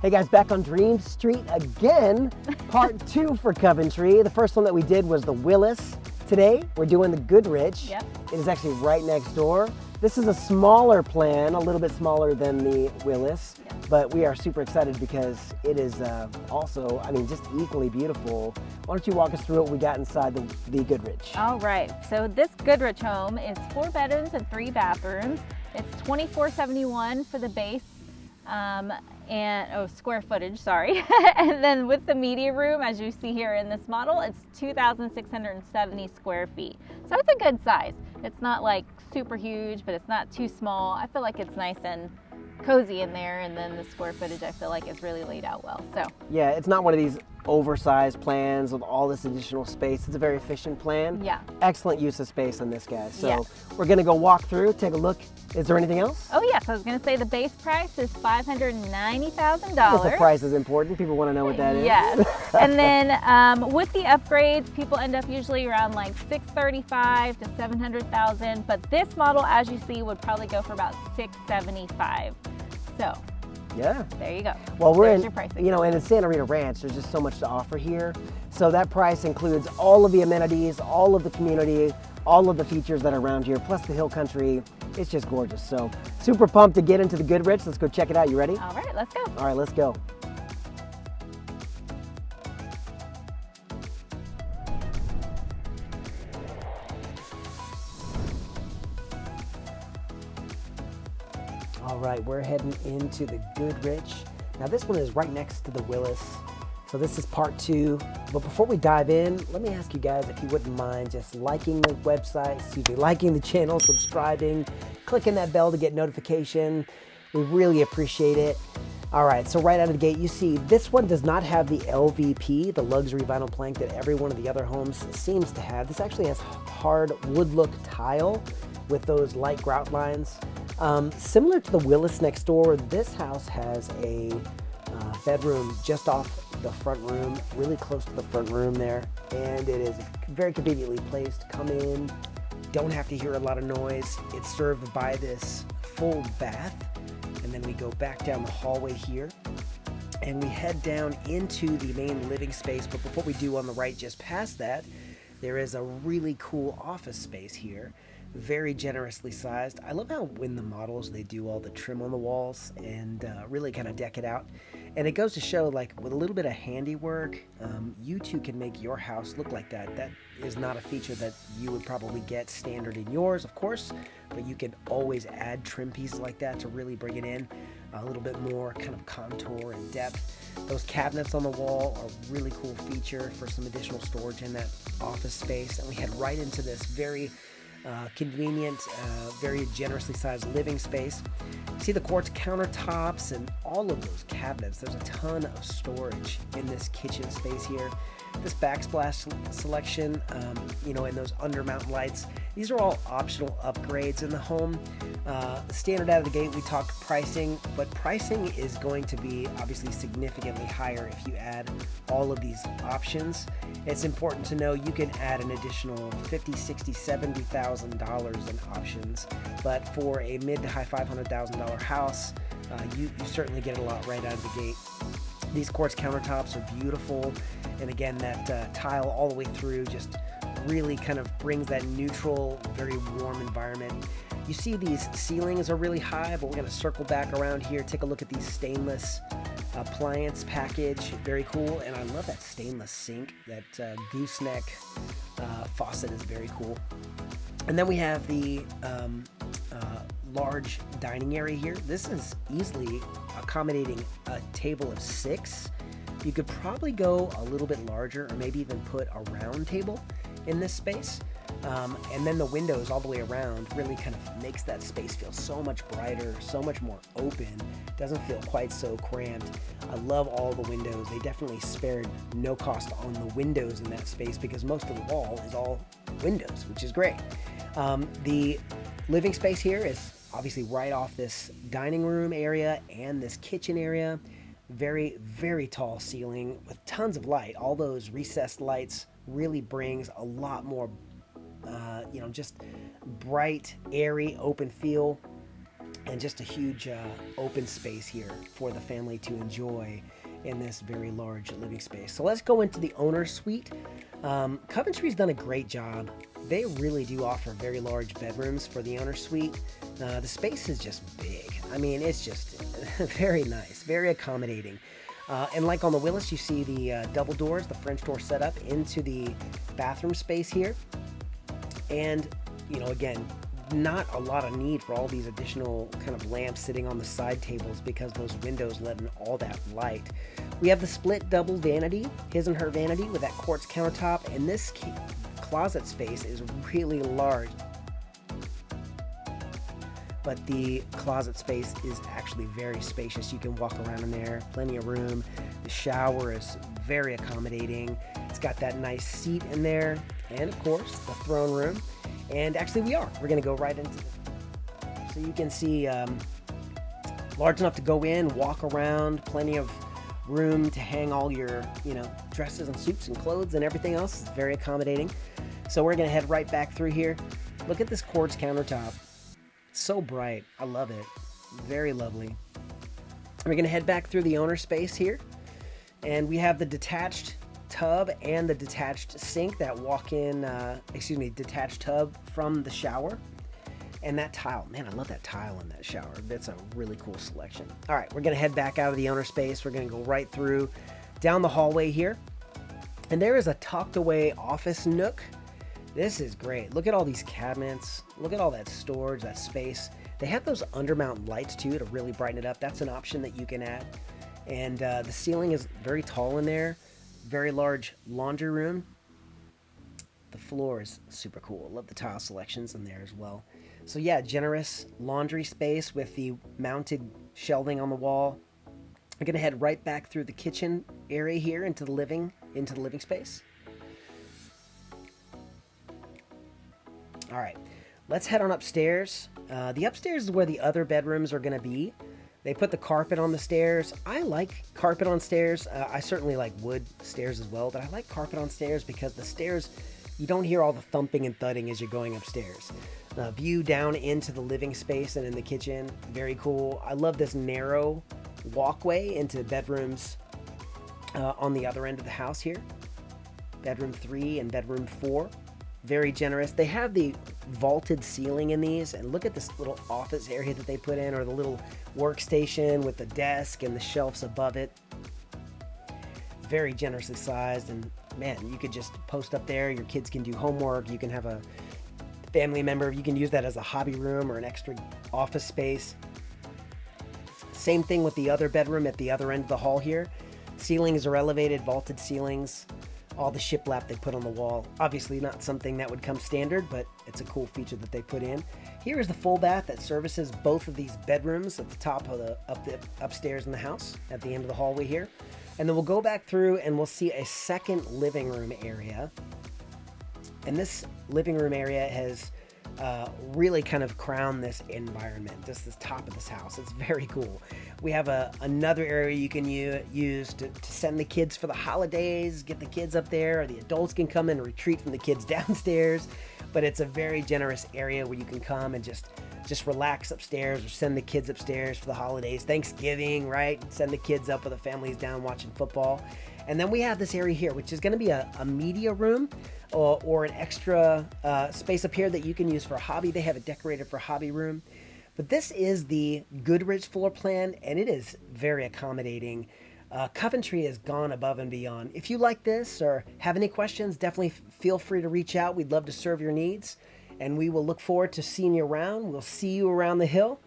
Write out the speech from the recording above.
Hey guys, back on Dream Street again, part 2 for Coventry. The first one that we did was the Willis. Today, we're doing the Goodrich. Yep. It is actually right next door. This is a smaller plan, a little bit smaller than the Willis, but we are super excited because it is also, I mean, just equally beautiful. Why don't you walk us through what we got inside the Goodrich? All right, so this Goodrich home is 4 bedrooms and 3 bathrooms. It's $2,471 for the base. Square footage, sorry. And then with the media room, as you see here in this model, it's 2,670 square feet. So it's a good size. It's not like super huge, but it's not too small. I feel like it's nice and cozy in there, and then the square footage I feel like is really laid out well. So yeah, it's not one of these oversized plans with all this additional space. It's a very efficient plan. Yeah. Excellent use of space on this guy. So Yes. we're gonna go walk through, take a look. Is there anything else? oh yes, I was going to say the base price is $590,000. I guess the price is important. People want to know what that is. Yes. And then with the upgrades, people end up usually around like $635,000 to $700,000. But this model, as you see, would probably go for about $675,000. So Yeah. there you go. Well, we're There's in, your pricing. you know, and in Santa Rita Ranch, there's just so much to offer here. So that price includes all of the amenities, all of the community, all of the features that are around here, plus the hill country. It's just gorgeous. So super pumped to get into the Goodrich. Let's go check it out. You ready? All right, let's go. All right, let's go. All right, we're heading into the Goodrich. Now this one is right next to the Willis. So this is part 2. But before we dive in, let me ask you guys if you wouldn't mind just liking the website, liking the channel, subscribing, clicking that bell to get notification. We really appreciate it. All right, so right out of the gate, you see this one does not have the LVP, the luxury vinyl plank that every one of the other homes seems to have. This actually has hard wood look tile with those light grout lines. Similar to the Willis next door, this house has a bedroom just off the front room, really close to the front room there, and it is very conveniently placed. Come in, don't have to hear a lot of noise. It's served by this full bath, and then we go back down the hallway here and we head down into the main living space. But before we do, on the right just past that, there is a really cool office space here, very generously sized. I love how when the models, they do all the trim on the walls and really kind of deck it out. And it goes to show, like, with a little bit of handiwork, you too can make your house look like that. That is not a feature that you would probably get standard in yours, of course, but you can always add trim pieces like that to really bring it in a little bit more kind of contour and depth. Those cabinets on the wall are a really cool feature for some additional storage in that office space. And we head right into this very convenient, very generously sized living space. See the quartz countertops and all of those cabinets. There's a ton of storage in this kitchen space here. This backsplash selection, you know, and those undermount lights. These are all optional upgrades in the home. Standard out of the gate, we talked pricing, but pricing is going to be obviously significantly higher if you add all of these options. It's important to know you can add an additional $50,000, $60,000, $70,000 in options, but for a mid to high $500,000 house, you certainly get a lot right out of the gate. These quartz countertops are beautiful, and again, that tile all the way through just really kind of brings that neutral, very warm environment. You see these ceilings are really high, but we're going to circle back around here, take a look at these stainless appliance package. Very cool, and I love that stainless sink. That gooseneck faucet is very cool. And then we have the large dining area here. This is easily accommodating a table of 6. You could probably go a little bit larger, or maybe even put a round table in this space. And then the windows all the way around really kind of makes that space feel so much brighter, so much more open. Doesn't feel quite so cramped. I love all the windows. They definitely spared no cost on the windows in that space because most of the wall is all windows, which is great. The living space here is obviously right off this dining room area and this kitchen area. Very, very tall ceiling with tons of light. All those recessed lights really brings a lot more, just bright, airy, open feel. and just a huge open space here for the family to enjoy in this very large living space. So let's go into the owner's suite. Coventry's done a great job. They really do offer very large bedrooms for the owner's suite. The space is just big. I mean, it's just very nice, very accommodating. And like on the Willis, you see the double doors, the French door set up into the bathroom space here. And, you know, again, not a lot of need for all these additional kind of lamps sitting on the side tables because those windows let in all that light. We have the split double vanity, his and her vanity, with that quartz countertop, and this closet space is really large. But the closet space is actually very spacious. You can walk around in there, plenty of room. The shower is very accommodating. It's got that nice seat in there, and of course, the throne room. And actually we're gonna go right into this. So you can see large enough to go in, walk around, plenty of room to hang all your, you know, dresses and suits and clothes and everything else. It's very accommodating. So we're gonna head right back through here. Look at this quartz countertop. So bright. I love it. Very lovely. We're gonna head back through the owner space here. And we have the detached tub and the detached sink that detached tub from the shower. And that tile, man, I love that tile in that shower. That's a really cool selection. All right, we're gonna head back out of the owner space. We're gonna go right through down the hallway here. And there is a tucked away office nook. This is great. Look at all these cabinets. Look at all that storage, that space. They have those undermount lights too to really brighten it up. That's an option that you can add. And the ceiling is very tall in there. Very large laundry room. The floor is super cool. Love the tile selections in there as well. So yeah, generous laundry space with the mounted shelving on the wall. I'm gonna head right back through the kitchen area here into the living space. All right, let's head on upstairs. The upstairs is where the other bedrooms are gonna be. They put the carpet on the stairs. I like carpet on stairs. I certainly like wood stairs as well, but I like carpet on stairs because the stairs, you don't hear all the thumping and thudding as you're going upstairs. View down into the living space and in the kitchen, very cool. I love this narrow walkway into bedrooms on the other end of the house here. Bedroom 3 and bedroom 4. Very generous. They have the vaulted ceiling in these, and look at this little office area that they put in, or the little workstation with the desk and the shelves above it. Very generously sized, and man, you could just post up there. Your kids can do homework. You can have a family member. You can use that as a hobby room or an extra office space. Same thing with the other bedroom at the other end of the hall here. Ceilings are elevated, vaulted ceilings. All the shiplap they put on the wall. Obviously not something that would come standard, but it's a cool feature that they put in. Here is the full bath that services both of these bedrooms at the top of the upstairs in the house at the end of the hallway here. And then we'll go back through and we'll see a second living room area. And this living room area has really kind of crowned this environment, just this top of this house. It's very cool. We have another area you can use to send the kids for the holidays, get the kids up there, or the adults can come and retreat from the kids downstairs. But it's a very generous area where you can come and just relax upstairs or send the kids upstairs for the holidays. Thanksgiving, right? Send the kids up with the families down watching football. And then we have this area here, which is going to be a media room or an extra space up here that you can use for a hobby. They have it decorated for a hobby room. But this is the Goodrich floor plan, and it is very accommodating. Coventry has gone above and beyond. If you like this or have any questions, definitely feel free to reach out. We'd love to serve your needs, and we will look forward to seeing you around. We'll see you around the hill.